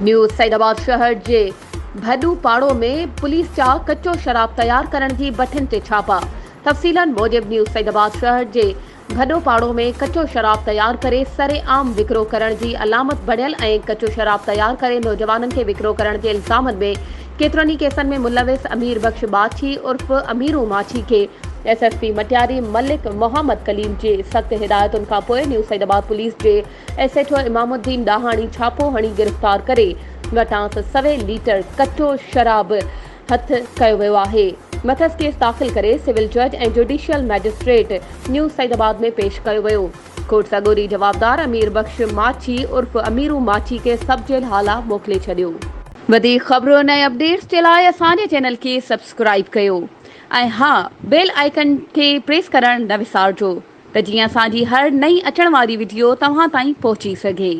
News Saidabad शहर जे भडू पाड़ो में पुलिस जा कच्चो शराब तैयार करण जी भट्ठिन ते छापा। तफ़सीलन मूजिब न्यूज़ सैदाबाद शहर जे भडो पाड़ो में कच्चो शराब तैयार करे सरेआम विक्रो करण जी अलामत बढ़ियल ऐं कच्चो शराब तैयार करे नौजवाननि खे विक्रो करण जे इल्ज़ामनि में केतिरनि केसनि में मुलविस अमीर बख्श माछी उर्फ अमीरू माछी के एसएसपी मटियारी मलिक मोहम्मद कलीम जे सख़्त हिदायतुनि खां पोइ न्यूज़ सैदाबाद पुलिस जे एसएचओ इमामुद्दीन ॾाहाणी छापो हणी गिरफ़्तार करे वटां 100 लीटर कच्चो शराब हथ कयो वियो आहे। मथस केस दाख़िल करे सिविल जज ऐं जुडिशियल मैजिस्ट्रेट न्यूज़ सैदाबाद में पेश कयो वियो। कोर्ट सॻोरी जवाबदार अमीर बख्श माछी उर्फ अमीरू माछी के सब जेल हाला मोकिले छॾियो। वधीक ख़बरुनि ऐं अपडेट्स जे लाइ असांजे चैनल खे सब्सक्राइब कयो ऐं हा बेल आइकन खे प्रेस करण न विसारजो त जीअं असांजी हर नई अचण वारी वीडियो तव्हां ताईं पहुची सघे।